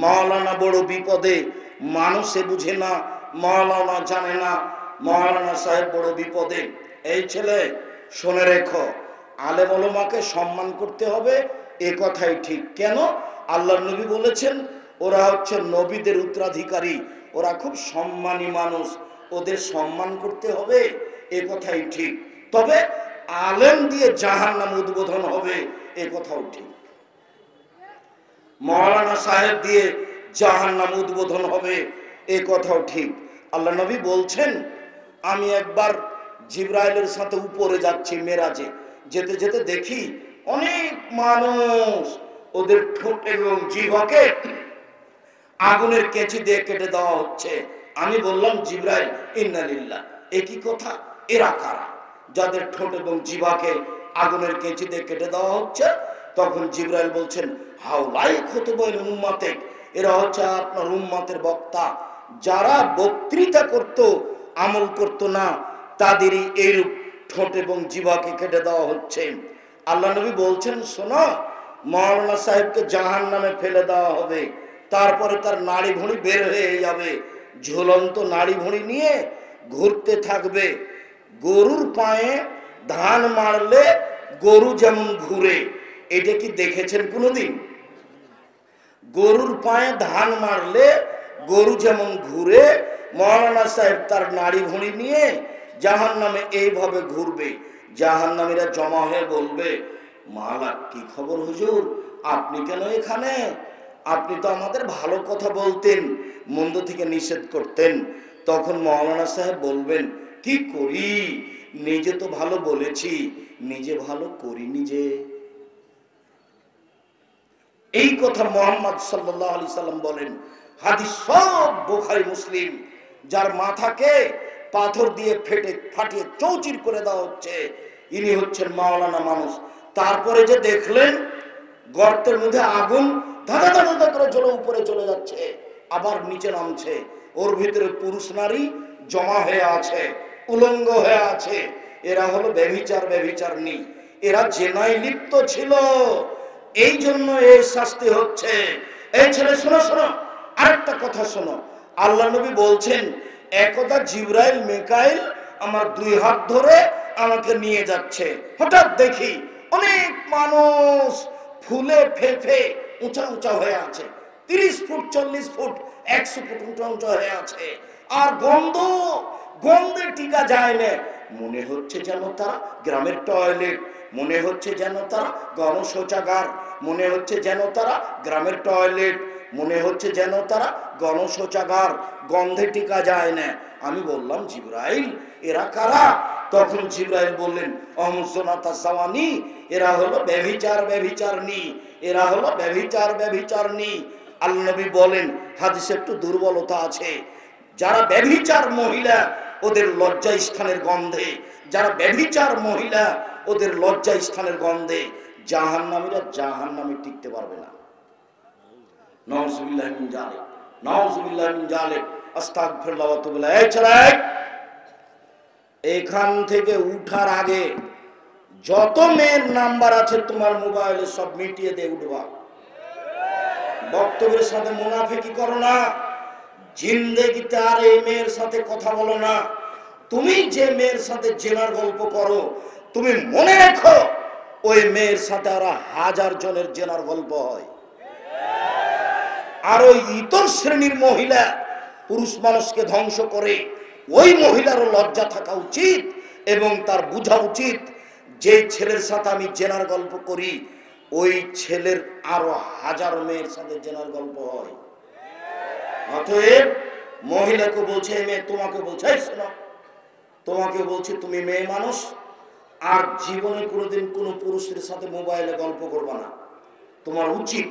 মাওলানা বড় বিপদে, মানুষে বুঝে না, মাওলানা জানে না, মাওলানা সাহেব বড় বিপদে। এই ছেলে শুনে রেখো, আলেম ওলামাকে সম্মান করতে হবে, এ কথাই ঠিক। কেন? আল্লাহর নবী বলেছেন ওরা হচ্ছে নবীদের উত্তরাধিকারী, ওরা খুব সম্মানী মানুষ, ওদের সম্মান করতে হবে, এ কথাই ঠিক। তবে আলেম দিয়ে জাহান্নাম উদ্বোধন হবে, এ কথাও ঠিক। মাওলানা সাহেব দিয়ে জাহান্নাম উদ্বোধন হবে, এ কথাও ঠিক। আল্লাহ নবী বলছেন, আমি একবার জিবরাইলের সাথে উপরে যাচ্ছি মেরাজে, যেতে যেতে দেখি অনেক মানুষ ওদের ঠোঁট এবং জিহ্বাকে আগুনের কেঁচি দিয়ে কেটে দেওয়া হচ্ছে। আমি বললাম, জিবরাইল, ইন্না লিল্লাহ, এ কি কথা? এরা কারা যাদের ঠোঁট এবং জিহ্বাকে আগুনের কেঁচি দিয়ে কেটে দেওয়া হচ্ছে? তখন জিবরাইল বলছেন, হাউলাই খুতুবাইল উম্মাতে, এরা হচ্ছে আপনার উম্মাতের বক্তা। যারা বক্তৃতা করত, আমল করত না, তাদেরই এইরূপ ঠোঁট এবং জিহ্বাকে কেটে দেওয়া হচ্ছে। আল্লাহ নবী বলছেন, শোনো, মাওলানা সাহেবকে জাহান্নামে ফেলে দেওয়া হবে, তারপরে তার নাড়ি ভুঁড়ি বের হয়ে যাবে, ঝুলন্ত নাড়ি ভুঁড়ি নিয়ে ঘুরতে থাকবে। গরুর পায়ে ধান মারলে গরু যেমন ঘুরে, এটা কি দেখেছেন কোনোদিন? গরুর পায়ে ধান মারলে গরু যেমন ঘুরে, মাওলানা সাহেব তার নাড়ি ভুঁড়ি নিয়ে জাহান্নামে এইভাবে ঘুরবে। জাহান্নামীরা জমা হয়ে বলবে, মালা কি খবর হুজুর, আপনি কেন এখানে? আপনি তো আমাদের ভালো কথা বলতেন, মন্দ থেকে নিষেধ করতেন। তখন মাওলানা সাহেব বলবেন, কি করি, নিজে তো ভালো বলেছি, নিজে ভালো করিনি যে। এই কথা মুহাম্মদ সাল্লাল্লাহু আলাইহি সাল্লাম বলেন, হাদিস সব বুখারী মুসলিম। যার মাথাকে পাথর দিয়ে ফাটিয়ে চৌচির করে দেওয়া হচ্ছে, ইনি হচ্ছেন মাওলানা মানুষ। তারপরে যে দেখলেন গর্তের মধ্যে আগুন ধাঁধা ধাঁধা ধাঁধা করে জ্বলে উপরে চলে যাচ্ছে, আবার নিচে নামছে, ওর ভিতরে পুরুষ নারী জমা হয়ে আছে, উলঙ্গ হয়ে আছে। এরা হলো ব্যভিচারী, এরা জেনায় লিপ্ত ছিল, এই জন্য এই শাস্তি হচ্ছে। এই ছেলে শোনো শোনো, আরেকটা কথা শোনো। আল্লাহ নবী বলছেন, একদা জিবরাইল মিকাইল আমার দুই হাত ধরে আমাকে নিয়ে যাচ্ছে, হঠাৎ দেখি অনেক মানুষ ফুলে ফেঁপে উঁচা উঁচা হয়ে আছে, 30 ফুট 40 ফুট 100 ফুট উঁচা উঁচা হয়ে আছে, আর গন্ধে টিকা যায় না। মনে হচ্ছে যেন তারা গ্রামের টয়লেট, মনে হচ্ছে যেন তারা গণশৌচাগার, মনে হচ্ছে যেন তারা গ্রামের টয়লেট, মনে হচ্ছে যেন তারা গণশৌচাগার, গন্ধে টিকা যায় না। আমি বললাম, জিবরাইল, এরা কারা? তখন জিবরাইল বললেন, অমসনাতা সাওয়ানি, এরা হলো ব্যভিচারণী, এরা হলো ব্যভিচারণী। আল্লাহ নবী বলেন, হাদিসে একটু দুর্বলতা আছে, যারা ব্যভিচার মহিলা ওদের লজ্জা স্থানের গন্ধে, যারা ব্যভিচার মহিলা ওদের লজ্জা স্থানের গন্ধে জাহান্নামীরা জাহান্নামে টিকতে পারবে না। নাউযুবিল্লাহি মিন যালিক, নাউযুবিল্লাহি মিন যালিক, আস্তাগফিরুল্লাহ ওয়া আতুবু ইলাইহি। এই ছেলে, এখান থেকে উঠার আগে যত মেয়ের নাম্বার আছে তোমার মোবাইলে সব মিটিয়ে দিয়ে উঠবা। বক্তব্যের সাথে মুনাফিকি করো না, জিন্দেগিতে আর এই মেয়ের সাথে কথা বলো না। তুমি যে মেয়ের সাথে জেনার গল্প করো, তুমি মনে রেখো ওই মেয়ের সাথে আরো 1000 জনের জেনার গল্প হয়। আর ওই ইতর শ্রেণীর মহিলা পুরুষ মানুষকে ধ্বংস করে, ওই মহিলারও লজ্জা থাকা উচিত এবং তার বোঝা উচিত, যে ছেলের সাথে আমি জেনার গল্প করি ওই ছেলের আরো 1000 মেয়ের সাথে জেনার গল্প হয়। অতএব মহিলাকে বলছে, মেয়ে তোমাকে বলছে, শোনো, তোমাকে বলছি, তুমি মেয়ে মানুষ, আর জীবনে কোনোদিন কোনো পুরুষের সাথে মোবাইলে গল্প করবে না। তোমার উচিত,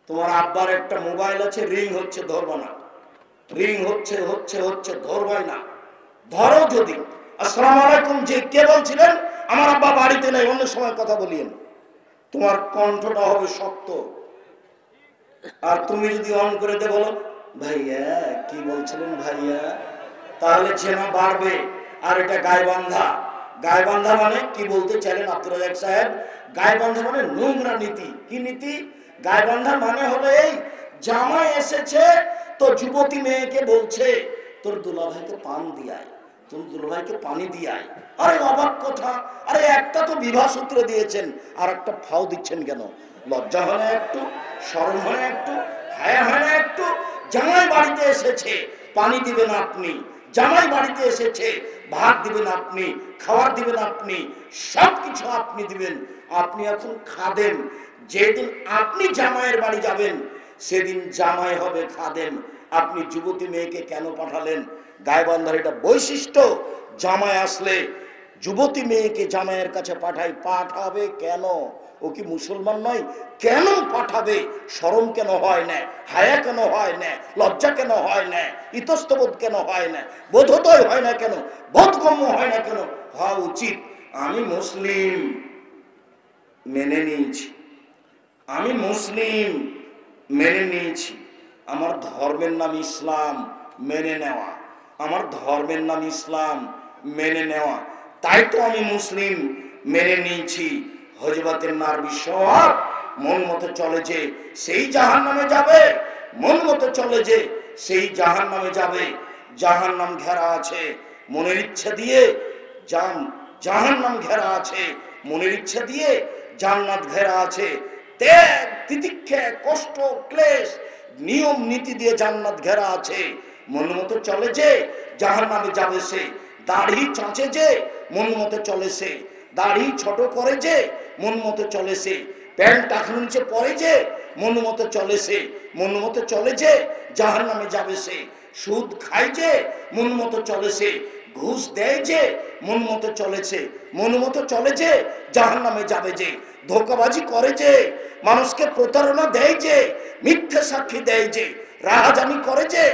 তোমার আব্বার একটা মোবাইল আছে, রিং হচ্ছে, ধরবা না, রিং হচ্ছে ধরবাই না। ধরো যদি, আসসালামু আলাইকুম, যে কে বলছিলেন? আমার আব্বা বাড়িতে নেই, অন্য সময় কথা বলিয়েন। তোমার কণ্ঠটা হবে শক্ত। আর তুমি যদি অন করে দে বলো, ভাইয়া কি বলছিলেন ভাইয়া, তাহলে জেনা বাড়বে। আর এটা গায়বান্ধা। গায়বান্ধা মানে কি বলতে চাইলেন আব্দুর রাজ্জাক সাহেব? গায়বান্ধা মানে নোংরা নীতি। কি নীতি? গায়বান্ধা মানে হলো এই জামাই এসেছে তো যুবতী মেয়েকে বলছে তোর দুলাভাইকে পান দিয়ায়, তোর দুলাভাইকে পানি দিয়ায়। আরে অবাক কথা, আরে একটা তো বিবাহ সূত্র দিয়েছেন আর একটা ফাও দিচ্ছেন কেন? লজ্জা হয় না একটু? শরম হয় না একটু? হায়া হয় না একটু? জামাই বাড়িতে এসেছে, পানি দিবেন আপনি। জামাই বাড়িতে এসেছে, ভাত দিবেন আপনি, খাবার দিবেন আপনি, সবকিছু আপনি দিবেন। আপনি এখন খাদেম। যেদিন আপনি জামাইয়ের বাড়ি যাবেন সেদিন জামাই হবে খাদেম। আপনি যুবতী মেয়েকে কেন পাঠালেন? গায়বান্ধার এটা বৈশিষ্ট্য, জামাই আসলে যুবতী মেয়েকে জামাইয়ের কাছে পাঠাবে কেন? ও কি মুসলমান নয়? কেন পাঠাবে? শরম কেন হয় না? হায়া কেন হয় না? লজ্জা কেন হয় না? ইতস্তবোধ কেন হয় না? বোধোদয় হয় না কেন? বোধগম্য হয় না কেন? হওয়া উচিত। আমি মুসলিম, মেনে নিয়েছি। আমি মুসলিম, মেনে নিয়েছি। আমার ধর্মের নাম ইসলাম, মেনে নেওয়া। আমার ধর্মের নাম ইসলাম, মেনে নেওয়া। তাই তো আমি মুসলিম, মেনে নিয়েছি। হযরতের নারবি সব মন মতো চলে যে সেই জাহান্নামে যাবে, মন মতো চলে যে সেই জাহান্নামে যাবে। জাহান্নাম ঘেরা আছে মনের ইচ্ছা দিয়ে, জাহান্নাম ঘেরা আছে মনের ইচ্ছা দিয়ে, জান্নাত ঘেরা আছে ত্যাগ তিতিক্ষা কষ্ট ক্লেশ নিয়ম নীতি দিয়ে। জান্নাত ঘেরা আছে, মন মতো চলে যে জাহান্নামে যাবে সে। দাড়ি চাঁচে যে মন মতো চলে সে, দাড়ি ছোট করে যে মন মতো চলে সে, প্যান্ট টাকার নিচে পরে যে মন মতো চলে সে, মন মতো চলে যে জাহান্নামে যাবে সে। সুদ খায় যে মন মতো চলে সে, ঘুষ দেয় যে মন মতো চলেছে, মন মতো চলে যে জাহান্নামে যাবে যে। ধোঁকাবাজি করে যে, মানুষকে প্রতারণা দেয় যে, মিথ্যে সাক্ষী দেয় যে, রাহাজানি করে যে,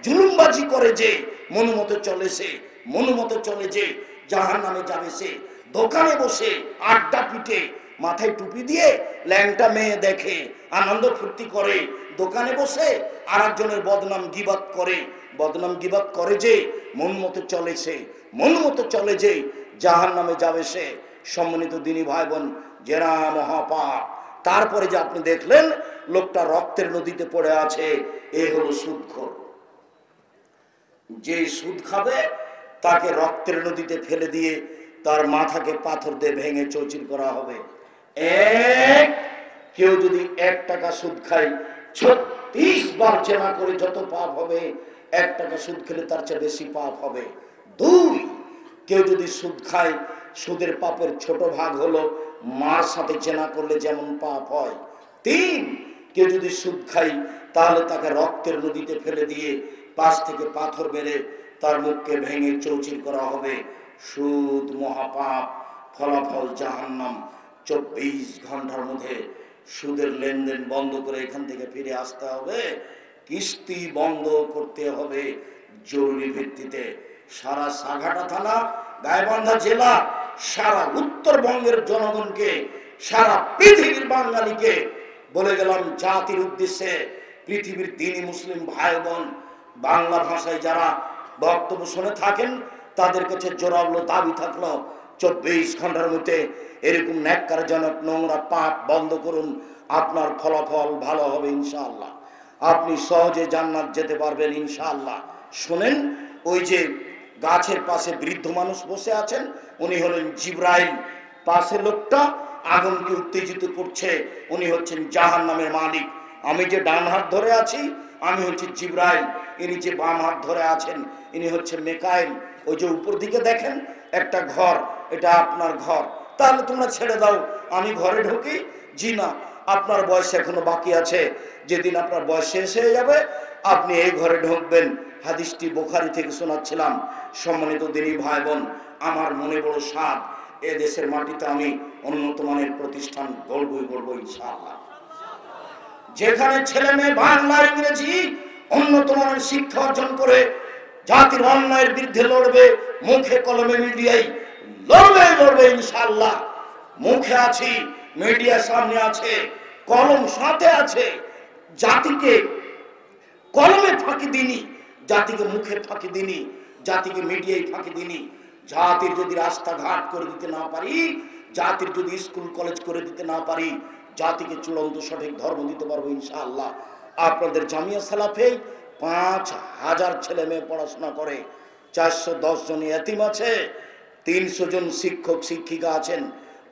জুলুমবাজি করে যে, মন মতো চলে সে, মন মতো চলে যে জাহান্নামে যাবে সে। দোকানে বসে আড্ডা পিটে, মাথায় টুপি দিয়ে ল্যাংটা মেয়ে দেখে, আনন্দ ফুর্তি করে, দোকানে বসে আর একজনের বদনাম গিবাত করে, বদনাম গিবাত করে যে মন মতো চলে সে, মন মতো চলে যে জাহান্নামে যাবে সে। সম্মানিত দিনী ভাই বোন, জেনা মহাপাপ। তারপরে যে আপনি দেখলেন লোকটা রক্তের নদীতে পড়ে আছে, এ হলো সুদখোর। যে সুদ খাবে তাকে রক্তের নদীতে ফেলে দিয়ে তার মাথাকে পাথর দিয়ে ভেঙে চৌচির করা হবে। কেউ যদি 1 টাকা সুদ খায় 36 বার জেনা করে যত পাপ হবে, 1 টাকা সুদ খেলে তার চেয়ে বেশি পাপ হবে। 2, কেউ যদি সুদ খায়, সুদের পাপের ছোট ভাগ হলো মার সাথে জেনা করলে যেমন পাপ হয়। 3, কেউ যদি সুদ খায় তাহলে তাকে রক্তের নদীতে ফেলে দিয়ে পাশ থেকে পাথর মেরে তার মুখকে ভেঙে চৌচির করা হবে। সুদ মহাপাপ, ফলাফল জাহান্নাম। 24 ঘন্টার মধ্যে সুদের লেনদেন বন্ধ করে এখান থেকে ফিরে আসতে হবে, কিস্তি বন্ধ করতে হবে জরুরি ভিত্তিতে। সারা সাঘাটা থানা, গাইবান্ধা জেলা, সারা উত্তরবঙ্গের জনগণকে, সারা পৃথিবীর বাঙালিকে বলে গেলাম জাতির উদ্দেশ্যে, পৃথিবীর দিনী মুসলিম ভাই বোন, বাংলা ভাষায় যারা বক্তব্য শুনে থাকেন তাদের কাছে জোরালো দাবি থাকলো 24 ঘন্টার মধ্যে এরকম ন্যাক্কারজনক নোংরা পাপ বন্ধ করুন। আপনার ফলাফল ভালো হবে ইনশাআল্লাহ, আপনি সহজে জান্নাত যেতে পারবেন ইনশাআল্লাহ। শুনেন, ওই যে গাছের পাশে বৃদ্ধ মানুষ বসে আছেন, উনি হলেন জিবরাইল। পাশে লোকটা আগুনকে উত্তেজিত করছে, উনি হচ্ছেন জাহান্নামের মালিক। আমি যে ডান হাত ধরে আছি আমি হচ্ছি জিবরাইল, ইনি যে বাম হাত ধরে আছেন ইনি হচ্ছে মেকাইল। ওই যে উপর দিকে দেখেন একটা ঘর, এটা আপনার ঘর। তাহলে তোমরা ছেড়ে দাও, আমি ঘরে ঢুকি। জি না, আপনার বয়স এখনো বাকি আছে। যেদিন আপনার বয়স শেষ হয়ে যাবে আপনি এই ঘরে ঢুকবেন। হাদিসটি বুখারী থেকে শোনাচ্ছিলাম। সম্মানিত দিনী ভাই বোন, আমার মনে বড় সাধ, এ দেশের মাটিতে আমি উন্নত মানের প্রতিষ্ঠান গড়বই ইনশাআল্লাহ। যেখানে ছেলে মেয়ে বাংলা ইংরেজি উন্নত মানের শিক্ষা অর্জন করে জাতির অন্যায়ের বিরুদ্ধে লড়বে, মুখে কলমে মিডিয়ায় লড়বে ইনশাআল্লাহ। মুখে আছি, মিডিয়ার সামনে আছে, কলম সাথে আছে। জাতিকে কলমে ফাঁকি দিনি, জাতিকে মুখে ফাঁকি দিনি, জাতিকে মিডিয়ায় ফাঁকি দিনি। জাতির যদি রাস্তাঘাট করে দিতে না পারি, জাতির যদি স্কুল কলেজ করে দিতে না পারি, জাতিকে চূড়ান্ত সঠিক ধর্ম দিতে পারবো ইনশাআল্লাহ। আপনাদের জামিয়া সালাফে 5000 ছেলে মেয়ে পড়াশোনা করে, 410 জন এতিম আছে, 300 জন শিক্ষক শিক্ষিকা আছেন,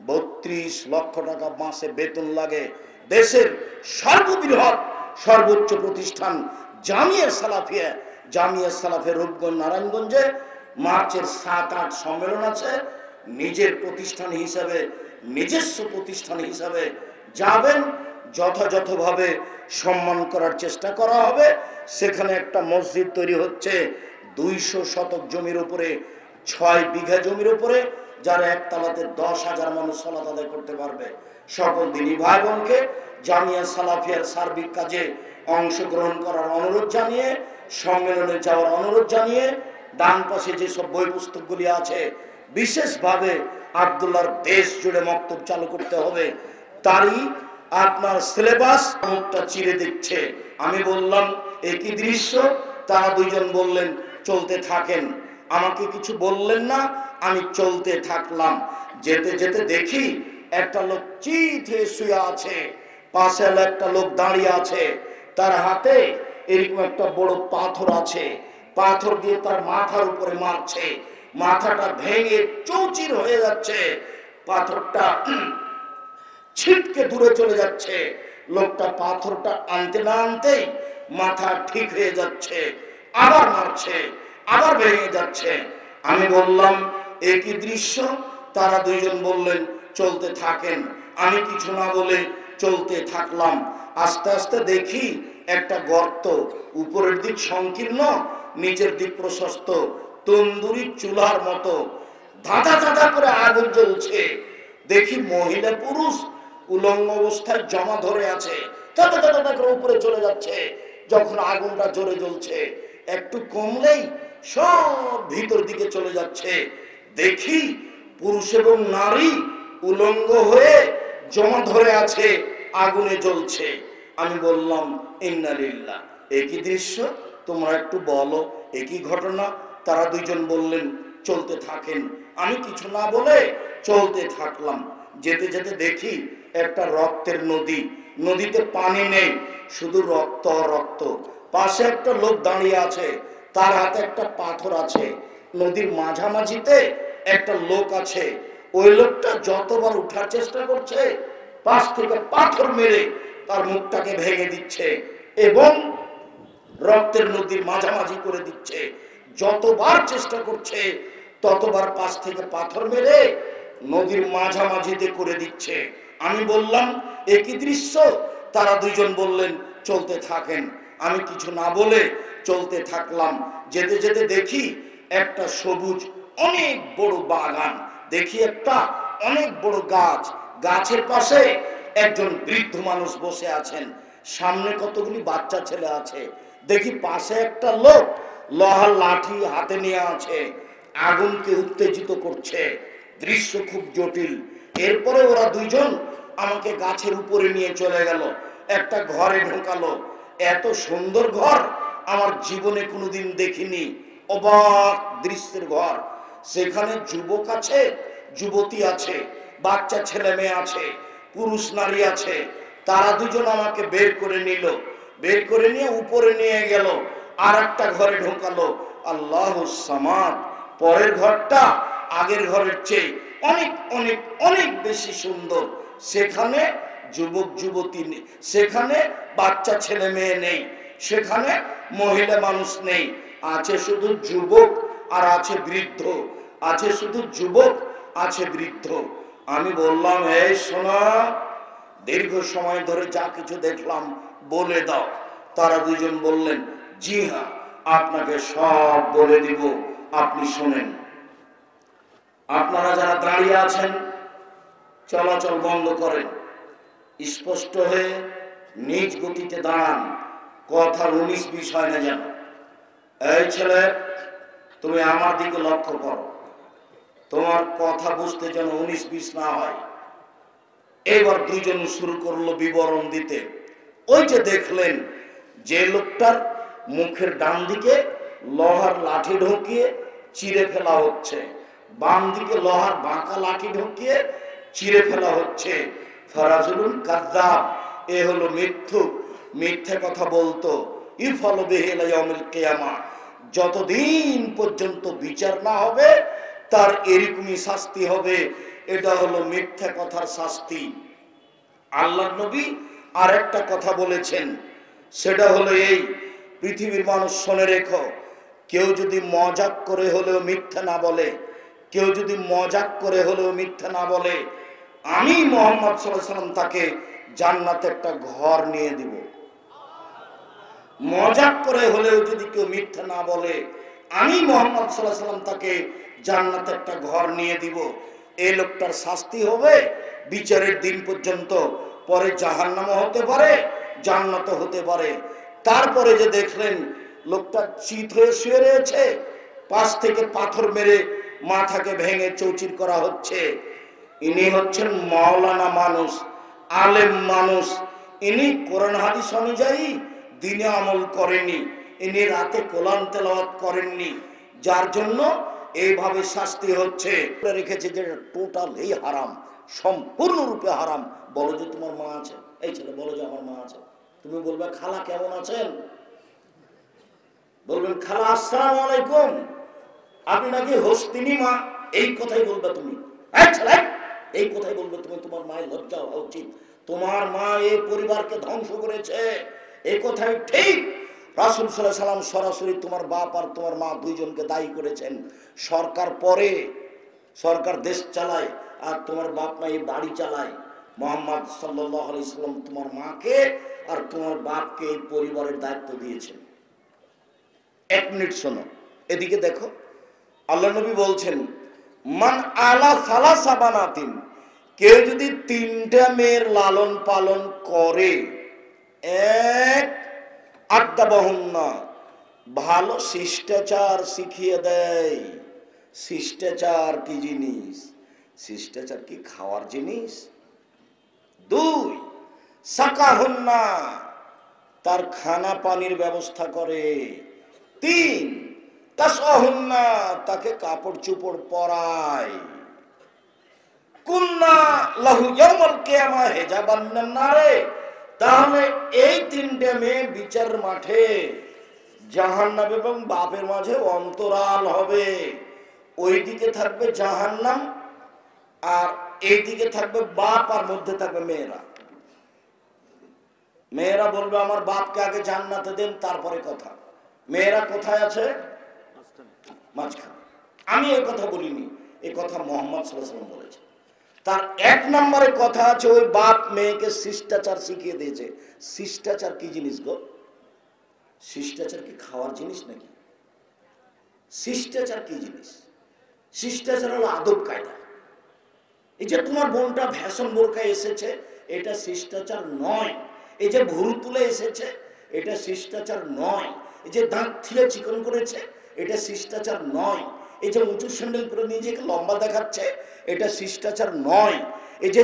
32 লক্ষ টাকা মাসে বেতন লাগে। দেশের সর্ববৃহৎ সর্বোচ্চ প্রতিষ্ঠান জামিয়া সালাফিয়া। জামিয়া সালাফের রূপগঞ্জ নারায়ণগঞ্জে মার্চের 7-8 সম্মেলন আছে। নিজের প্রতিষ্ঠান হিসাবে, নিজস্ব প্রতিষ্ঠান হিসাবে যাবেন, যথাযথভাবে সম্মান করার চেষ্টা করা হবে। সেখানে একটা মসজিদ তৈরি হচ্ছে 200 শতক জমির উপরে, 6 বিঘা জমির উপরে, যার একতলাতে 10,000 মানুষ সালাত আদায় করতে পারবে। সকল দিনী ভাই বোনকে জামিয়া সালাফিয়ার সার্বিক কাজে অংশগ্রহণ করার অনুরোধ জানিয়ে, সম্মেলনে যাওয়ার অনুরোধ জানিয়ে, ডান পাশে যেসব বই পুস্তকগুলি আছে, বিশেষভাবে আব্দুল্লাহর দেশ জুড়ে মক্তব চালু করতে হবে। তারই আপনার সিলেবাস মুখটা চিরে দিচ্ছে। আমি বললাম একই দৃশ্য, তারা দুইজন বললেন চলতে থাকেন। আমাকে কিছু বললেন না, আমি চলতে থাকলাম। যেতে যেতে দেখি একটা লোক চিত হয়ে শুয়ে আছে, পাশে একটা লোক দাঁড়িয়ে আছে, তার হাতে এরকম একটা বড় পাথর আছে, পাথর দিয়ে তার মাথার উপরে মারছে, মাথাটা ভেঙে চৌচির হয়ে যাচ্ছে, পাথরটা ছিটকে দূরে চলে যাচ্ছে। লোকটা পাথরটা আনতে না আনতেই মাথা ঠিক হয়ে যাচ্ছে, আবার মারছে, আবার ভেঙে যাচ্ছে। আমি বললাম একই দৃশ্য, তারা দুইজন বললেন চলতে থাকেন। আমি কিছু না বলে চলতে থাকলাম। আস্তে আস্তে দেখি একটা গর্ত, উপরের দিক সংকীর্ণ, নিচের দিক প্রশস্ত, তন্দুরি চুলার মতো, ধাঁধা ধাঁধা করে আগুন জ্বলছে। দেখি মহিলা পুরুষ উলঙ্গ অবস্থায় জমা ধরে আছে, ধাঁধা ধাঁধা করে উপরে চলে যাচ্ছে। যখন আগুনটা জোরে জ্বলছে, একটু কমলেই সব ভিতর দিকে চলে যাচ্ছে। দেখি পুরুষ এবং নারী উলঙ্গ হয়ে জমা ধরে আছে, আগুনে জ্বলছে। আমি বললাম ইন্না লিল্লাহ, একই দৃশ্য, তোমরা একটু বলো একই ঘটনা। তারা দুইজন বললেন চলতে থাকেন। আমি কিছু না বলে চলতে থাকলাম। যেতে যেতে দেখি একটা রক্তের নদী, নদীতে পানি নেই, শুধু রক্ত রক্ত। পাশে একটা লোক দাঁড়িয়ে আছে, তার হাতে একটা পাথর আছে। নদীর মাঝামাঝিতে একটা লোক আছে, ওই লোকটা যতবার উঠার চেষ্টা করছে, পাশ থেকে পাথর মেরে তার মুখটাকে ভেঙে দিচ্ছে এবং রক্তের নদীর মাঝামাঝি করে দিচ্ছে। যতবার চেষ্টা করছে, ততবার পাশ থেকে পাথর মেরে নদীর মাঝামাঝিতে করে দিচ্ছে। আমি বললাম একই দৃশ্য। তারা দুইজন বললেন চলতে থাকেন। আমি কিছু না বলে চলতে থাকলাম। যেতে যেতে দেখি একটা সবুজ অনেক বড় বাগান, দেখি একটা অনেক বড় গাছ, গাছের পাশে একজন বৃদ্ধ মানুষ বসে আছেন, সামনে কতগুলি বাচ্চা ছেলে আছে। দেখি পাশে একটা লোক লোহার লাঠি হাতে নিয়ে আছে, আগুনকে উত্তেজিত করছে। দৃশ্য খুব জটিল। এরপরে ওরা দুইজন আমাকে গাছের উপরে নিয়ে চলে গেল, একটা ঘরে ঢোকালো। এত সুন্দর ঘর আমার জীবনে কোনোদিন দেখিনি, অবাক দৃশ্যের ঘর। সেখানে যুবক আছে, যুবতী আছে, বাচ্চা ছেলে মেয়ে আছে, পুরুষ নারী আছে। তারা দুজন আমাকে বের করে নিল, বের করে নিয়ে উপরে নিয়ে গেল, আর একটা ঘরে ঢোকালো। আল্লাহুস সামাদ। পরের ঘরটা আগের ঘরের চেয়ে অনেক অনেক অনেক বেশি সুন্দর। সেখানে যুবক যুবতী নেই, সেখানে বাচ্চা ছেলে মেয়ে নেই, সেখানে মহিলা মানুষ নেই, আছে শুধু যুবক আর আছে বৃদ্ধ, আছে শুধু যুবক, আছে বৃদ্ধ। আমি বললাম এই শোনা, দীর্ঘ সময় ধরে যা কিছু দেখলাম বলে দাও। তারা দুইজন বললেন জি হ্যাঁ, আপনাকে সব বলে দিব, আপনি শোনেন। আপনারা যারা দাঁড়িয়ে আছেন চলাচল বন্ধ করেন, স্পষ্ট হয়ে নিজ গতিতে দাঁড়ান, কথার 19-20 হয় না যেন। এই ছেলে, তুমি আমার দিকে লক্ষ্য করো, তোমার কথা বুঝতে যেন 19-20 না হয়। এবার দুইজন শুরু করলো বিবরণ দিতে। ওই যে দেখলেন যে লোকটার মুখের ডান দিকে লোহার লাঠি ঢুকিয়ে চিরে ফেলা হচ্ছে, বাম দিকে লোহার বাঁকা লাঠি ঢুকিয়ে চিরে ফেলা হচ্ছে। ফারাজুলুন কাযযাব, এ হলো মিথ্যুক। মিথ্যে কথা বলতো, ইফল বিহি ইলা ইয়াউমিল কিয়ামা, যতদিন পর্যন্ত বিচার না হবে তার এরকমই শাস্তি হবে। এটা হলো মিথ্যা কথার শাস্তি। আল্লাহর নবী আর একটা কথা বলেছেন, সেটা হলো এই, পৃথিবীর মানুষ শুনে রেখো, কেউ যদি মজাক করে হলেও মিথ্যা না বলে, কেউ যদি মজাক করে হলেও মিথ্যা না বলে, আমি মুহাম্মদ সাল্লাল্লাহু আলাইহি ওয়াসাল্লাম তাকে জান্নাতে একটা ঘর নিয়ে দিব। মজাক করে হলেও যদি কেউ মিথ্যা না বলে, আমি মুহাম্মদ সাল্লাল্লাহু আলাইহি ওয়াসাল্লাম তাকে জান্নাতে একটা ঘর নিয়ে দিব। এই লোকটার শাস্তি হবে বিচারের দিন পর্যন্ত, পরে জাহান্নামও হতে পারে, জান্নাতও হতে পারে। তারপরে যে দেখলেন লোকটা চিত হয়ে শুয়ে রয়েছে, পাশ থেকে পাথর মেরে মাথাকে ভেঙে চৌচির করা হচ্ছে, ইনি হচ্ছেন মাওলানা মানুষ, আলেম মানুষ। ইনি কোরআন হাদিস অনুযায়ী দিনে আমল করেননি, ইনি রাতে কোরআন তেলাওয়াত করেননি, যার জন্য এইভাবে শাস্তি হচ্ছে। রেখেছে যে টোটাল এই হারাম, সম্পূর্ণরূপে হারাম। বলো যে তোমার মা আছে, এই ছেলে বলো যে আমার মা আছে। তুমি বলবে খালা কেমন আছেন, বলবেন খালা আসসালামু আলাইকুম, আপনি নাকি হস্তিনী মা, এই কথাই বলবে তুমি। এই কথাই বলবে তুমি, তোমার মায়ের লজ্জা হওয়া উচিত। তোমার মা এই পরিবারকে ধ্বংস করেছে, এই কথাই ঠিক। রাসূল সাল্লাল্লাহু আলাইহি সাল্লাম সরাসরি তোমার বাপ আর তোমার মা দুইজনকে দায়ী করেছেন। সরকার পরে, সরকার দেশ চালায় আর তোমার বাপ মা এই বাড়ি চালায়। মুহাম্মদ সাল্লাল্লাহু আলাইহি সাল্লাম তোমার মাকে আর তোমার বাপকে এই পরিবারের দায়িত্ব দিয়েছেন। এক মিনিট শোনো, এদিকে দেখো, আল্লাহ নবী বলছেন মান আলা সালাসা বানাতিন, কেউ যদি তিনটা মেয়ের লালন পালন করে, এক আদাবাহুন্না, ভালো শিষ্টাচার শিখিয়ে দেয়। শিষ্টাচার কি জিনিস? শিষ্টাচার কি খাওয়ার জিনিস? দুই সাকাহুন্না, তার খানা পানির ব্যবস্থা করে। তিন তাসহুন্না, তাকে কাপড় চোপড় পরায়। কুন্না লাহু ইয়াউমাল কিয়ামা হিজাবান মিনান নারে, তাহলে এই তিনটে মেয়ে বিচার মাঠে জাহান্নাম এবং বাপের মাঝে অন্তরাল হবে। ওইদিকে থাকবে জাহান্নাম আর এইদিকে থাকবে বাপ, আর মধ্যে থাকবে মেয়েরা। মেয়েরা বলবে আমার বাপকে আগে জান্নাতে দেন, তারপরে কথা। মেয়েরা কোথায় আছে? মাঝখানে। আমি এই কথা বলিনি, এই কথা মুহাম্মদ সাল্লাল্লাহু আলাইহি ওয়াসাল্লাম বলেছে। তার এক নম্বরে কথা আছে, ওই বাপ মেয়েকে শিষ্টাচার শিখিয়ে দিয়েছে। শিষ্টাচার কি জিনিস গো? শিষ্টাচার কি খাওয়ার জিনিস নাকি? শিষ্টাচার কি জিনিস? শিষ্টাচার হলো আদব কায়দা। এই যে তোমার বোনটা ফ্যাশন বোরকায় এসেছে, এটা শিষ্টাচার নয়। এই যে ভুরু তুলে এসেছে, এটা শিষ্টাচার নয়। এই যে দাঁত ছিলে চিকন করেছে, এটা শিষ্টাচার নয়। এই যে উঁচু স্যান্ডেল পরে নিজেকে লম্বা দেখাচ্ছে, এটা শিষ্টাচার নয়। এই যে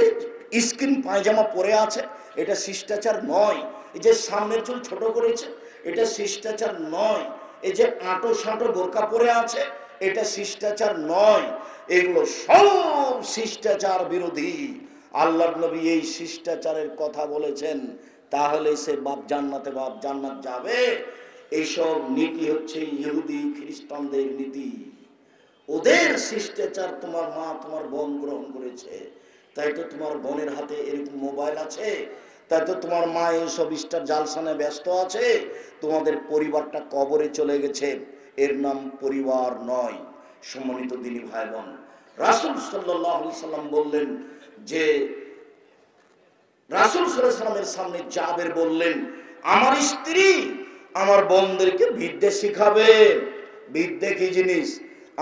স্কিন পায়জামা পরে আছে, এটা শিষ্টাচার নয়। এই যে সামনের চুল ছোট করেছে, এটা শিষ্টাচার নয়। এই যে আঁটো সাঁটো বোরকা পরে আছে, এটা শিষ্টাচার নয়। এগুলো সব শিষ্টাচার বিরোধী। আল্লাহর নবী এই শিষ্টাচারের কথা বলেছেন, তাহলে সে বাপ জান্নাতে, বাপ জান্নাত যাবে। এইসব নীতি হচ্ছে ইহুদি খ্রিস্টানদের নীতি। ওদের শিষ্টাচার তোমার মা তোমার বোন গ্রহণ করেছে, তাই তো তোমার বোনের হাতে এরকম মোবাইল আছে, তাই তো তোমার মা এইসব স্টার জালসানে ব্যস্ত আছে। তোমাদের পরিবারটা কবরে চলে গেছে, এর নাম পরিবার নয়। সম্মানিত দিনী ভাই বোন, রাসূল সাল্লাল্লাহু আলাইহি সাল্লাম বললেন যে, রাসূল সাল্লাল্লাহু আলাইহি সাল্লামের সামনে জাবের বললেন, আমার স্ত্রী আমার বোনদেরকে বিদ্যা শিখাবে। বিদ্যা কি জিনিস?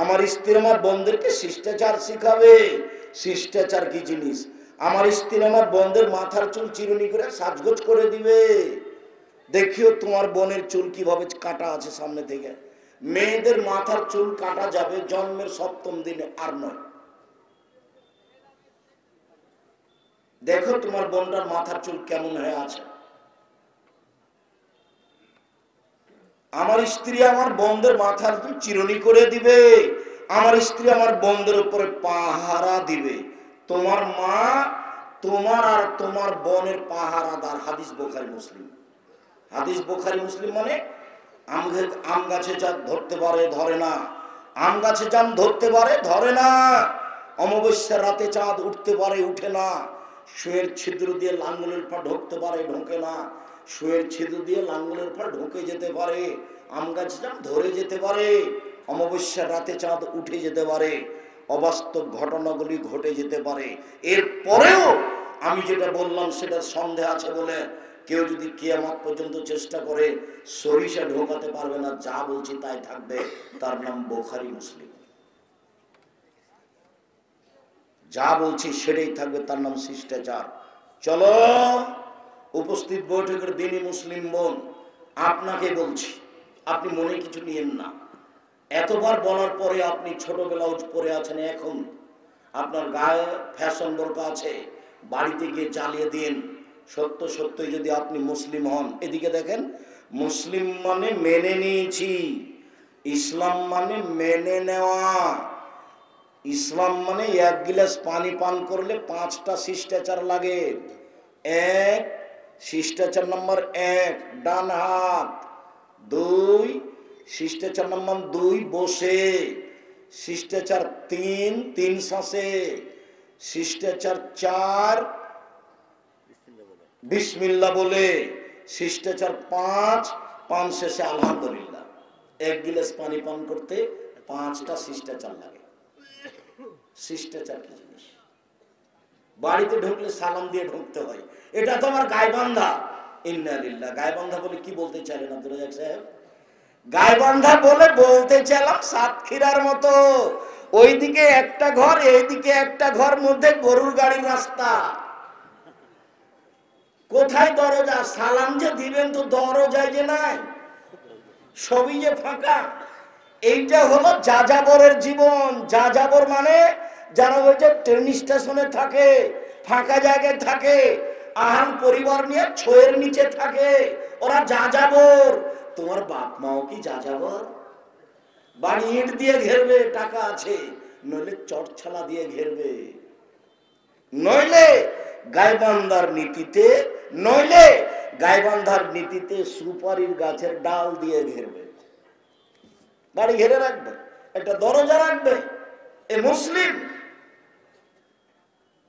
আমার স্ত্রী আমার বোনদেরকে শিষ্টাচার শিখাবে। শিষ্টাচার কি জিনিস? আমার স্ত্রী আমার বোনদের মাথার চুল চিরুনি করে সাজগোজ করে দিবে। দেখিও তোমার বোনের চুল কিভাবে কাটা আছে সামনে থেকে। মেয়েদের মাথার চুল কাটা যাবে জন্মের 7ম দিনে, আর নয়। দেখো তোমার বোনটার মাথার চুল কেমন হয়ে আছে। আমার স্ত্রী আমার বোনদের মাথার চুল চিরুনি করে দিবে। আমার স্ত্রী আমার বোনদের উপরে পাহারা দিবে। তোমার মা তোমার আর তোমার বোনের পাহারাদার। হাদিস বুখারী মুসলিম। হাদিস বুখারী মুসলিম মানে আম গাছে যা ধরতে পারে ধরে না, আম গাছে জাম ধরতে পারে ধরে না, অমাবস্যার রাতে চাঁদ উঠতে পারে উঠে না, শুয়ের ছিদ্র দিয়ে লাঙ্গলের পা ঢুকতে পারে ঢোকে না, শুয়ের ছিদ্র দিয়ে লাঙ্গলের পা ঢুকে যেতে পারে, আম গাছে জাম ধরে যেতে পারে, অমাবস্যার রাতে চাঁদ উঠে যেতে পারে, অবাস্তব ঘটনাগুলি ঘটে যেতে পারে। এরপরেও আমি যেটা বললাম সেটা সন্দেহ আছে বলে কেউ যদি কিয়ামত পর্যন্ত চেষ্টা করে সরিষা ঢোকাতে পারবে না, যা বলছি তাই থাকবে, তার নাম বুখারী মুসলিম। যা বলছি সেটাই থাকবে, তার নাম শিষ্টাচার। চলো উপস্থিত বৈঠকের দিনই মুসলিম বোন, আপনাকে বলছি, আপনি মনে কিছু নিয়েন না। এতবার বলার পরে আপনি ছোট ব্লাউজ পরে আছেন, এখন আপনার গায়ে ফ্যাশন বোরকা আছে, বাড়িতে গিয়ে জ্বালিয়ে দিন। সত্য সত্যই যদি আপনি মুসলিম হন, এদিকে দেখেন, মুসলিম মানে মেনে নিয়েছি, ইসলাম মানে মেনে নেওয়া। ইসলাম মানে এক গিলাস পানি পান করলে 5টা শিষ্টাচার লাগে। এক, শিষ্টাচার নম্বর 1 ডান হাত, 2 শিষ্টাচার নম্বর 2 বসে, শিষ্টাচার 3 শ্বাসে, শিষ্টাচার 4 বিসমিল্লাহ বলে, শিষ্টাচার 5 পান শেষে আলহামদুলিল্লাহ। এক গিলাস পানি পান করতে 5টা শিষ্টাচার লাগে। শিষ্টাচার কি জিনিস? বাড়িতে ঢুকলে সালাম দিয়ে ঢুকতে হয়, এটা তো আমার গায়বান্ধা। ইন্না লিল্লাহ। গায়বান্ধা বলে কি বলতে চাইলেন আব্দুল রাজ্জাক সাহেব? গায়বান্ধা বলে বলতে চাইলাম সাতক্ষীরার মতো, ওইদিকে একটা ঘর এইদিকে একটা ঘর, মধ্যে গরুর গাড়ির রাস্তা। কোথায় দরজা? সালাম যে দিবেন তো দরজায় যে নাই, সবই যে ফাঁকা। এইটা হলো যাযাবরের জীবন। যাযাবর মানে যারা ওই যে ট্রেন স্টেশনে থাকে, ফাঁকা জায়গায় থাকে, আহার পরিবার নিয়ে ছয়ের নিচে থাকে, ওরা যাযাবর। তোমার বাপ মাও কি যাযাবর? বাড়ি ইট দিয়ে ঘেরবে, টাকা আছে, নইলে চটছালা দিয়ে ঘেরবে, নইলে গায়বান্ধার নীতিতে, নইলে গায়বান্ধার নীতিতে সুপারির গাছের ডাল দিয়ে ঘেরবে, বাড়ি ঘেরে রাখবে, একটা দরজা রাখবে। এ মুসলিম।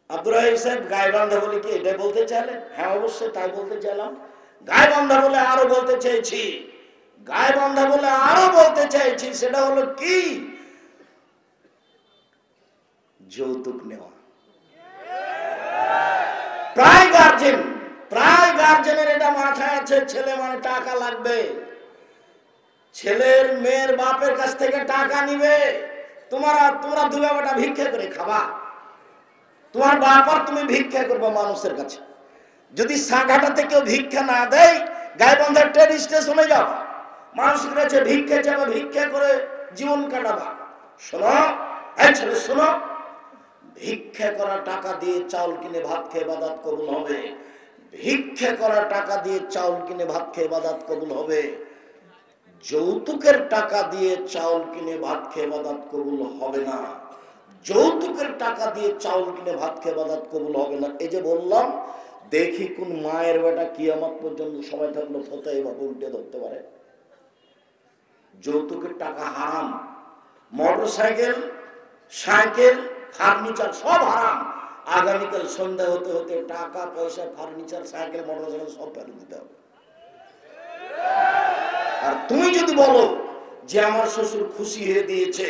আব্দুর রাহিম সাহেব গায়বান্ধা বলে কি এটা বলতে চাইলেন? হ্যাঁ অবশ্যই তাই বলতে চাইলাম। গায়বান্ধা বলে আরো বলতে চাইছি, গায়বান্ধা বলে আরো বলতে চাইছি, সেটা হলো কি? যৌতুক নেওয়া। প্রায় গার্জেনের এটা মাথায় আছে, ছেলে মানে টাকা লাগবে, ছেলের মেয়ের বাপের কাছ থেকে টাকা নিবে, তোমরা দুই বেটা ভিক্ষা করে খাবা, তোমার বাপ আর তুমি ভিক্ষা করবো মানুষের কাছে। যদি সাঘাটাতে কেউ ভিক্ষা না দেয়, গায়বান্ধার ট্রেন স্টেশনে যাও, মানুষের কাছে ভিক্ষা চাবা, ভিক্ষা করে জীবন কাটাবা। শোনো ছেলে, শোনো, ভিক্ষা করা টাকা দিয়ে চাউল কিনে ভাত খেয়ে ইবাদত কবুল হবে, ভিক্ষা করা টাকা দিয়ে চাউল কিনে ভাত খেয়ে ইবাদত কবুল হবে। যৌতুকের টাকা দিয়ে চাউল কিনে ভাত খেয়ে ইবাদত কবুল হবে না, যৌতুকের টাকা দিয়ে চাউল কিনে ভাত খেয়ে ইবাদত কবুল হবে না। এই যে বললাম, দেখি কোন মায়ের বেটা কিয়ামত পর্যন্ত সময় থাকলো ফতোয়া এভাবে উল্টে ধরতে পারে। যৌতুকের টাকা হারাম, মোটরসাইকেল, সাইকেল, ফার্নিচার সব হারাম। আগামীকাল সন্ধ্যা হতে হতে টাকা পয়সা, ফার্নিচার, সাইকেল, মোটরসাইকেল সব ফেরত দিতে হবে। আর তুমি যদি বলো যে আমার শ্বশুর খুশি হয়ে দিয়েছে,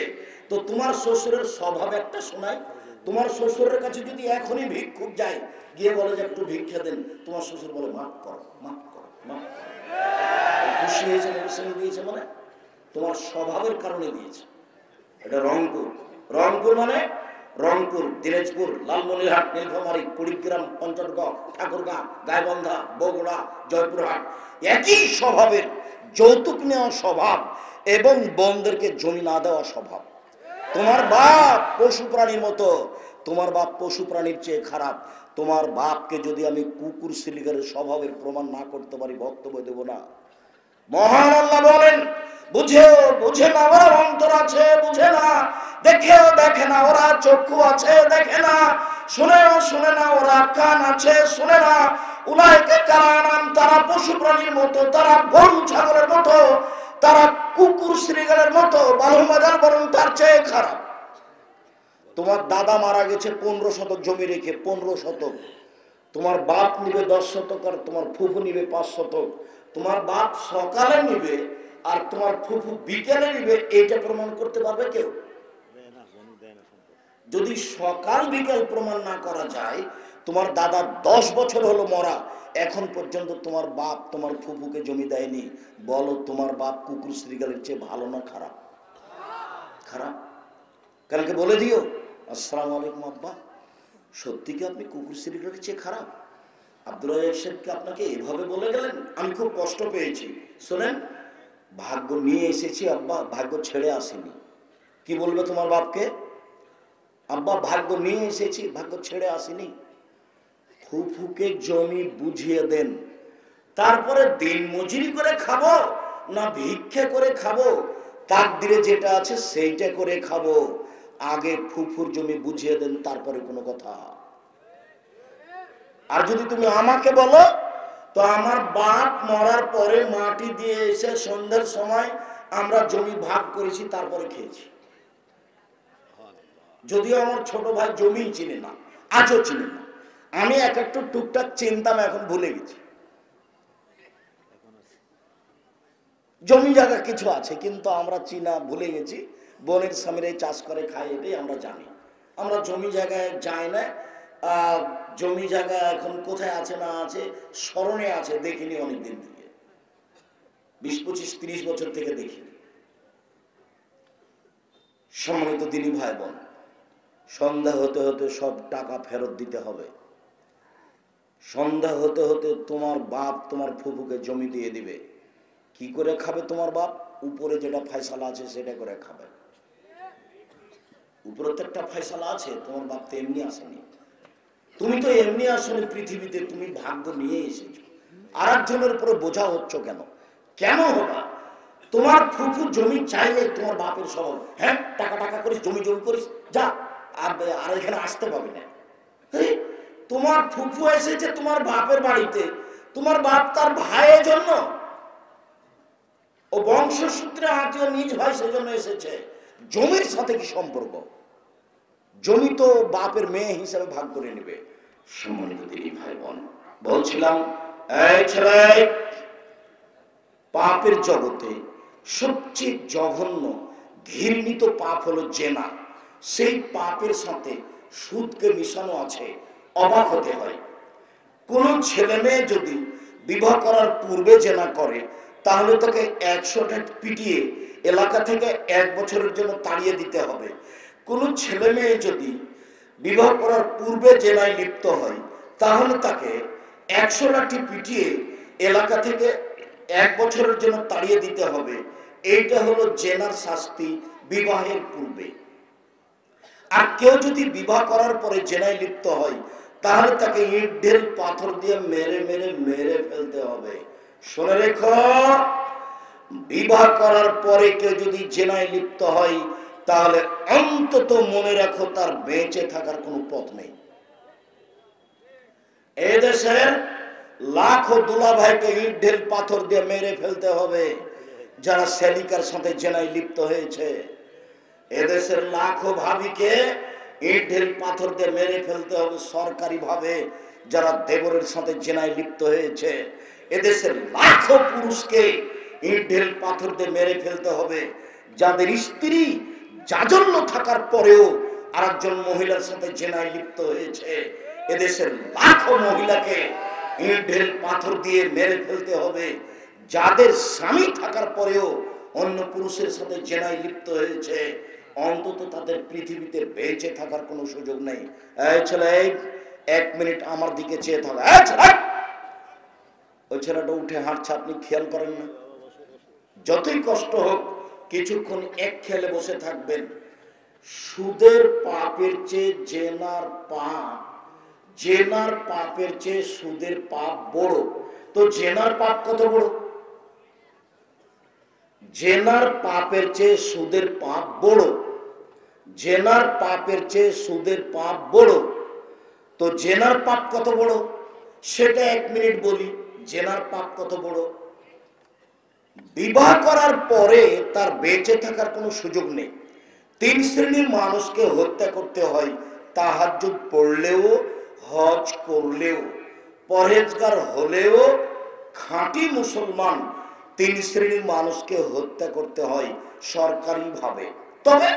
তো তোমার শ্বশুরের স্বভাব একটা শোনাই। তোমার শ্বশুরের কাছে যদি এখনই ভিক্ষুক যায়, গিয়ে বলে যে একটু ভিক্ষা দেন, তোমার শ্বশুর বলে মাফ করো, মাফ করো, মাফ করো। খুশি হয়েছে দিয়েছে মানে তোমার স্বভাবের কারণে দিয়েছে। এটা রংপুর। রংপুর মানে রংপুর, দিনাজপুর, লালমনিরহাট, নীলফামারী, কুড়িগ্রাম, পঞ্চগড়, ঠাকুরগাঁ, গাইবান্ধা, বগুড়া, জয়পুরহাট একই স্বভাবের। যৌতুক নেওয়া স্বভাব এবং বোনদেরকে জমি না দেওয়া স্বভাব। তোমার বাপ পশু প্রাণীর মতো, তোমার বাপ পশু প্রাণীর চেয়ে খারাপ। তোমার বাপকে যদি আমি কুকুর সিলিগারের স্বভাবের প্রমাণ না করতে পারি, বক্তব্য দেব না। মহান আল্লাহ বলেন, বুঝেও বুঝে না, ওরা অন্তর আছে বুঝে না, দেখেও দেখে না, ওরা চক্ষু আছে দেখে না, শুনেও শুনে না, ওরা কান আছে শুনে না, উলাইকা কালানাম, তারা পশু প্রাণীর মতো, তারা গরু ছাগলের মতো, তারা কুকুর শ্রীগালের মতো, বালুমাজার বরং তার চেয়ে খারাপ। তোমার দাদা মারা গেছে 15 শতক জমি রেখে, 15 শতক। তোমার বাপ নিবে 10 শতক আর তোমার ফুফু নিবে 5 শতক। তোমার বাপ সকালে নিবে আর তোমার ফুফু বিকেলে নিবে, এইটা প্রমাণ করতে পারবে কেউ? যদি সকাল বিকেল প্রমাণ না করা যায়, তোমার দাদা 10 বছর হলো মরা, এখন পর্যন্ত তোমার বাপ তোমার ফুফুকে জমি দেয়নি, বলো তোমার বাপ কুকুর শ্রীগালের চেয়ে ভালো না খারাপ? খারাপ। কালকে বলে দিও, আসসালামু আলাইকুম আব্বা, সত্যি কি আপনি কুকুর শ্রীগালের চেয়ে খারাপ? আব্দুল রাজ্জাক সাহেবকে আপনাকে এভাবে বলে গেলেন, আমি খুব কষ্ট পেয়েছি। শোনেন, ভাগ্য নিয়ে এসেছি আব্বা, ভাগ্য ছেড়ে আসেনি। কি বলবে তোমার বাপকে? আব্বা ভাগ্য নিয়ে এসেছি, ভাগ্য ছেড়ে আসেনি। ফুফুকে জমি বুঝিয়ে দেন, তারপরে দিন মজুরি করে খাবো না ভিক্ষা করে খাবো, তাকদিরে যেটা আছে সেইটা করে খাবো। আগে ফুফুর জমি বুঝিয়ে দেন, তারপরে কোনো কথা। আর যদি তুমি আমাকে বলো, তো আমার বাপ মরার পরে মাটি দিয়ে এসে সন্ধ্যার সময় আমরা জমি ভাগ করেছি, তারপরে খেয়েছি। যদিও আমার ছোট ভাই জমি চিনে না, আজও চিনে না। আমি এক একটু টুকটাক চিনতাম, এখন ভুলে গেছি। জমি জায়গা কিছু আছে, কিন্তু আমরা চিনা ভুলে গেছি। বোনের স্বামীরাই চাষ করে খায়, এটাই আমরা জানি। আমরা জমি জায়গায় যাই না। জমি জায়গা এখন কোথায় আছে না আছে স্মরণে আছে, দেখিনি অনেকদিন থেকে, 20, 25, 30 বছর থেকে দেখিনি। সম্মানিত দিনী ভাই বোন, সন্ধ্যা হতে হতে সব টাকা ফেরত দিতে হবে। সন্ধ্যা হতে হতে তোমার বাপ তোমার ফুফুকে জমি দিয়ে দিবে। কি করে খাবে তোমার বাপ? উপরে যেটা ফয়সালা আছে সেটা করে খাবে। উপরে তো একটা ফয়সালা আছে, তোমার বাপ তো এমনি আসেনি। তুমি তো এমনি আসলে পৃথিবীতে, তুমি ভাগ্য নিয়ে এসেছো। আর একজনের উপরে বোঝা হচ্ছ কেন? কেন হবা? তোমার ফুফু জমি চাইলে তোমার বাপের স্বভাব, হ্যাঁ টাকা টাকা করিস, জমি জমি করিস, যা, আর এখানে আসতে পাবি না। তোমার ফুফু এসেছে তোমার বাপের বাড়িতে, তোমার বাপ তার ভাইয়ের জন্য, ও বংশসূত্রে আত্মীয়, নিজ ভাই, সেজন্য এসেছে। জমির সাথে কি সম্পর্ক? জমি তো বাপের মেয়ে হিসাবে ভাগ করে নেবে। সম্মানিত দিনী ভাই বোন, বলছিলাম, এই ছেলে, পাপের জগতে সবচেয়ে জঘন্য ঘৃণিত পাপ হলো জেনা। সেই পাপের সাথে সুদকে মিশানো আছে। অবাক হতে হয়, কোন ছেলে মেয়ে যদি বিবাহ করার পূর্বে জেনা করে, তাহলে তাকে 100টা পিটিয়ে এলাকা থেকে 1 বছরের জন্য তাড়িয়ে দিতে হবে। কোন ছেলে মেয়ে যদি বিবাহ করার পূর্বে জেনায় লিপ্ত হয়, তাহলে তাকে 100 লাঠি পিটিয়ে এলাকা থেকে 1 বছরের জন্য তাড়িয়ে দিতে হবে। এইটা হলো জেনার শাস্তি বিবাহের পূর্বে। আর কেউ যদি বিবাহ করার পরে জেনায় লিপ্ত হয়, তাহলে তাকে ইট ঢেল পাথর দিয়ে মেরে মেরে মেরে ফেলতে হবে। শুনে রেখো, বিবাহ করার পরে কেউ যদি জেনায় লিপ্ত হয়, তাহলে অন্তত মনে রাখো তার বেঁচে থাকার কোনো পথ নেই। এদেশের লাখো দুলা ভাইকে ইট ঢেল পাথর দিয়ে মেরে ফেলতে হবে যারা সেলিকার সাথে জেনায় লিপ্ত হয়েছে। এদেশের লাখো ভাবিকে ইট ঢেল পাথর দিয়ে মেরে ফেলতে হবে সরকারি ভাবে যারা দেবরের সাথে জেনায় লিপ্ত হয়েছে। এদেশের লাখো পুরুষকে ইট ঢেল পাথর দিয়ে মেরে ফেলতে হবে যাদের স্ত্রী জাজল্য থাকার পরেও আরেকজন মহিলার সাথে জেনায় লিপ্ত হয়েছে। এদেশের লাখো মহিলাকে ইট ঢেল পাথর দিয়ে মেরে ফেলতে হবে যাদের স্বামী থাকার পরেও অন্য পুরুষের সাথে জেনায় লিপ্ত হয়েছে। অন্তত তাদের পৃথিবীতে বেঁচে থাকার কোনো সুযোগ নেই। এই ছেলে, 1 মিনিট আমার দিকে চেয়ে থাকো। ওই ছেলেটা উঠে হাঁটছে, আপনি খেয়াল করেন না? যতই কষ্ট হোক কিছুক্ষণ এক খেলে বসে থাকবেন। সুদের পাপের চেয়ে জেনার পাপ, জেনার পাপের চেয়ে সুদের পাপ বড়। তো জেনার পাপ কত বড়? জেনার পাপের চেয়ে সুদের পাপ বড়। জেনার পাপের চেয়ে সুদের পাপ বড়। তো জেনার পাপ কত বড়? সেটা 1 মিনিট বলি। জেনার পাপ কত বড়! বিবাহ করার পরে তার বেঁচে থাকার কোনো সুযোগ নেই। 3 শ্রেণীর মানুষকে হত্যা করতে হয়, তাহাজ্জুদ পড়লেও, হজ করলেও, পরহেজগার হলেও, খাঁটি মুসলমান 3 শ্রেণীর মানুষকে হত্যা করতে হয় সরকারিভাবে। তবে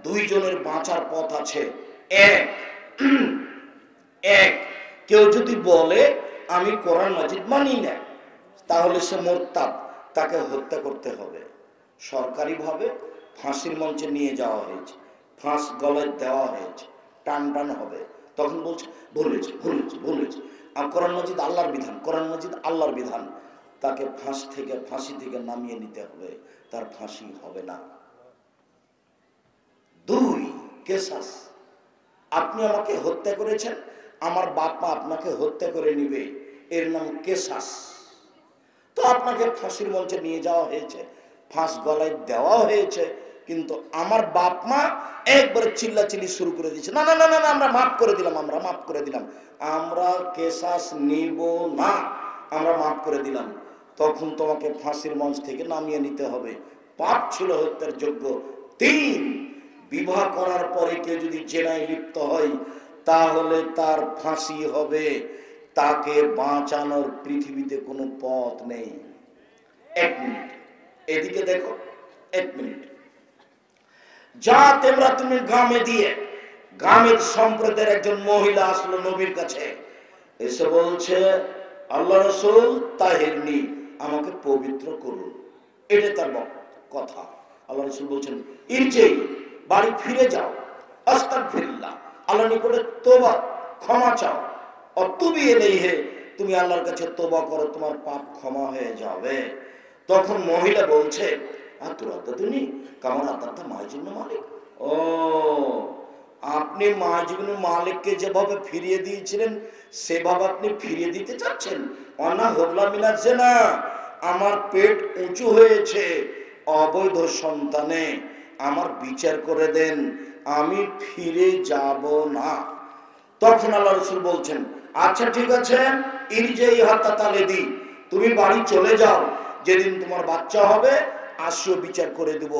2 জনের বাঁচার পথ আছে। এক, কেউ যদি বলে আমি কোরআন মাজিদ মানি না, তাহলে সে মোরতাদ, তাকে হত্যা করতে হবে। সরকারিভাবে ফাঁসির মঞ্চে নিয়ে যাওয়া হয়েছে, ফাঁস গলায় দেওয়া হয়েছে, টান টান হবে। তখন বলছে বলেছে বলেছে বলেছে, আর কোরআন মাজিদ আল্লাহর বিধান, কোরআন মাজিদ আল্লাহর বিধান। তাকে ফাঁসি থেকে নামিয়ে নিতে হবে, তার ফাঁসি হবে না। 2, কেসাস। আপনি আমাকে হত্যা করেছেন, আমার বাপ মা আপনাকে হত্যা করে নিবে, এর নাম কেসাস। তো আপনাকে ফাঁসির মঞ্চে নিয়ে যাওয়া হয়েছে, ফাঁস গলায় দেওয়া হয়েছে, কিন্তু আমার বাপ মা একবারে চিল্লাচিল্লি শুরু করে দিয়েছে, না না না না, আমরা মাফ করে দিলাম, আমরা মাফ করে দিলাম, আমরা কেসাস নিব না, আমরা মাফ করে দিলাম। তখন তোমাকে ফাঁসির মঞ্চ থেকে নামিয়ে নিতে হবে, পাপ ছিল হত্যার যোগ্য। 3, বিবাহ করার পরে কেউ যদি জেনায় লিপ্ত হয়, তাহলে তার ফাঁসি হবে, তাকে বাঁচানোর পৃথিবীতে কোনো পথ নেই। 1 মিনিট এদিকে দেখো, 1 মিনিট। যা তুমি গ্রামে দিয়ে, গ্রামের সম্প্রদায়ের একজন মহিলা আসলো নবীর কাছে, এসে বলছে আল্লাহ রাসূল তাহেরনি, আমাকে পবিত্র করুন। এটা তার কথা। আল্লাহ রাসূল বলছেন ইরজি, বাড়ি ফিরে যাও, আস্তাগফিরুল্লাহ, আল্লাহর নিকটে তওবা, ক্ষমা চাও, অতুবি ইলাইহি, তুমি আল্লাহর কাছে তওবা করো, তোমার পাপ ক্ষমা হয়ে যাবে। তখন মহিলা বলছে আতুরাদাতুনি কামা আতাতা মাইজুন মালিক, ও আপনি মাইজুন মালিককে যেভাবে ফিরিয়ে দিয়েছিলেন সেভাবে আপনি ফিরিয়ে দিতে চাচ্ছেন। অনা হবলা মিনাচ্ছে না, আমার পেট উঁচু হয়েছে অবৈধ সন্তানে, আমার বিচার করে দেন, আমি ফিরে যাব না। তখন আল্লাহ রাসূল বলছেন আচ্ছা ঠিক আছে, ইরজাই হাত্তা তালেদি, তুমি বাড়ি চলে যাও, যেদিন তোমার বাচ্চা হবে আসিও, বিচার করে দেব।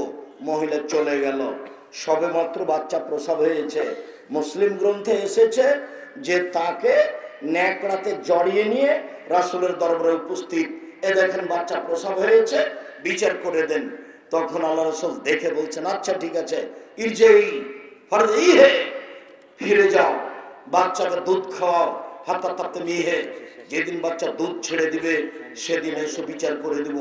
মহিলা চলে গেল, সবে মাত্র বাচ্চা প্রসব হয়েছে। মুসলিম গ্রন্থে এসেছে যে তাকে ন্যাকড়াতে জড়িয়ে নিয়ে রাসূলের দরবারে উপস্থিত, এ দেখেন বাচ্চা প্রসব হয়েছে, বিচার করে দেন। তখন আল্লাহ রাসূল দেখে বলছেন আচ্ছা ঠিক আছে, ইরজাই ফারজিহে, ফিরে যাও, বাচ্চাকে দুধ খাওয়াও, হাত্তা তাতে মিহে, যেদিন বাচ্চা দুধ ছেড়ে দিবে সেদিন এসে বিচার করে দিব।